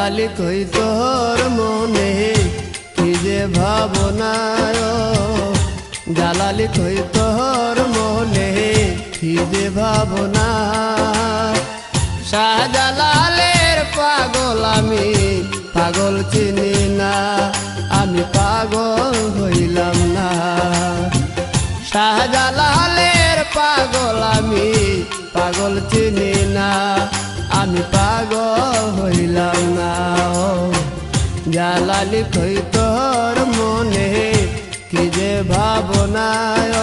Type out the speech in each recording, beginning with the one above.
জালালি কই তোর মনে কি যে ভাবনায় জালালি কই তোর মনে কি যে ভাবনা শাহজালালের পাগল আমি পাগল চিনি না আমি পাগল হইলাম না শাহজালালের পাগল আমি পাগল চিনি না আমি পাগল হইলাম না জালালি কই তোর মনে কি যে ভাবনায়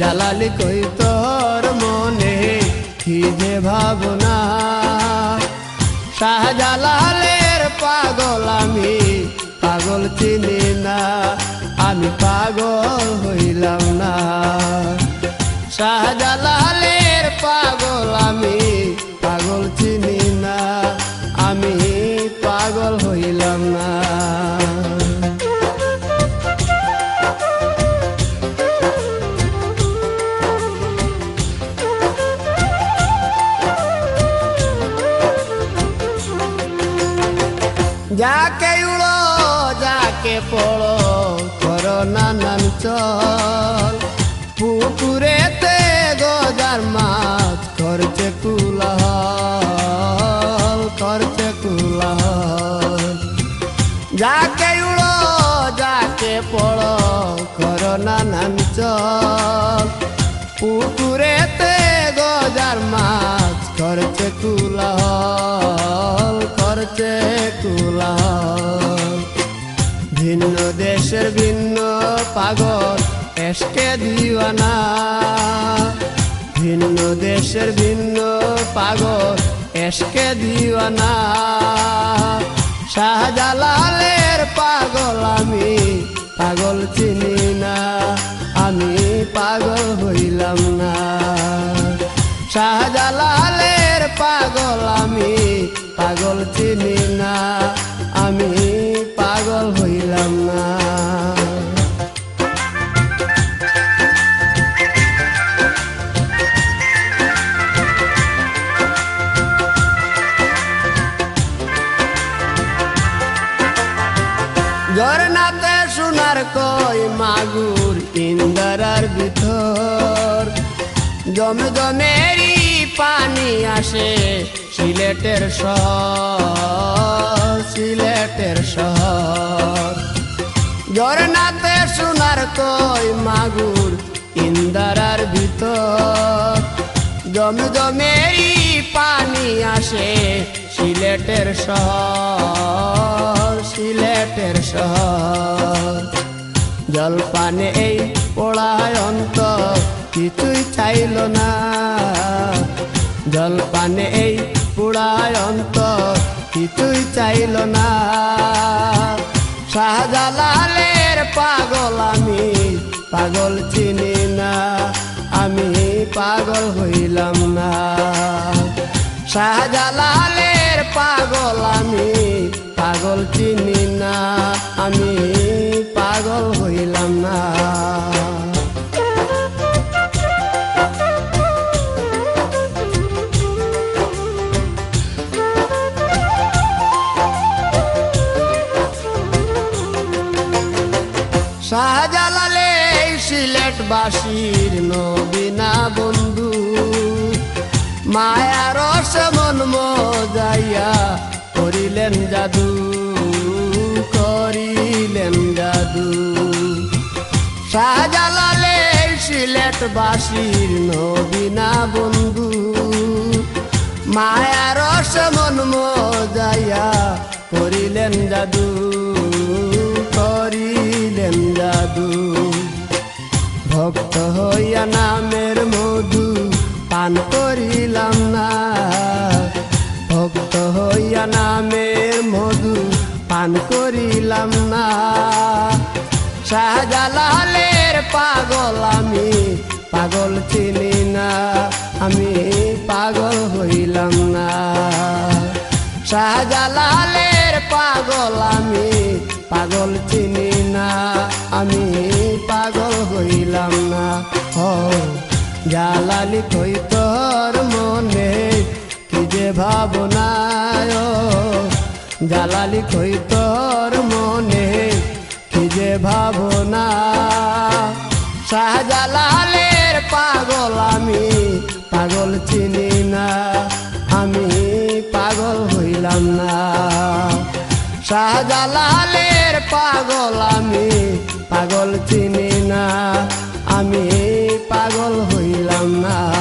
জালালি কই তোর মনে কি যে ভাবনা শাহজালালের পাগল আমি পাগল চিনি না আমি পাগল হইলাম না শাহজালালের পাগল আমি পাগল চিনি না আমি পাগল হইলাম না যাকে উড়ো যাকে পড়ো করো নানান চল পুকুরেতে গজার মাছ করছে কুলাহল করছে কুলাহল যাকে উড়ো যাকে পড়ো করো নানান চল পুকুরেতে গজার মাছ করছে কুলাহল করছে কুলাহল ভিন্ন দেশের ভিন্ন পাগল এসকে দিওয়ানা ভিন্ন দেশের ভিন্ন পাগল এসকে দিওয়ানা শাহজালালের পাগল আমি পাগল চিনি না আমি পাগল হইলাম না শাহজালালের পাগল আমি পাগল চিনি না আমি পাগল হইলাম না ঝরনাতে সোনার কই মাগুর ইন্দারার ভিতর জমে জমেরি পানি আসে সিলেটের শহর সিলেটের শহর ঝরনাতে সোনার কই মাগুর ইন্দারার ভিতর জমে জমেরি পানি আসে সিলেটের শহর সিলেটের শহর জলপানে এই পোড়ায় অন্তর কিছুই চাইল না জলপানে এই পোড়ায় অন্তর কিছুই চাইল না শাহজালালের পাগল আমি পাগল চিনি না আমি পাগল হইলাম না শাহজালালের পাগল আমি পাগল চিনি না আমি পাগল হইলাম না শাহজালালে সিলেটবাসীর নবীনা বন্ধু মায়ার মন মজাইয়া করিলেন জাদু করিলেন জাদু শাহজালালে সিলেটবাসীর নবীনা বন্ধু মায়ার মন মজাইয়া করিলেন জাদু করিলেন জাদু ভক্ত হইয়া নামের মধু পান করিলাম না ভক্ত হইয়া নামের মধু পান করিলাম না শাহজালালের পাগল আমি পাগল চিনি না আমি পাগল হইলাম না শাহজালালের পাগল আমি পাগল চিনি না আমি পাগল হইলাম না জালালি কই তোর মনে কি যে ভাবনায় শাহজালালের পাগল আমি পাগল চিনি না আমি পাগল হইলাম না শাহজালালের পাগল আমি পাগল চিনি না আমি পাগল হইলাম না।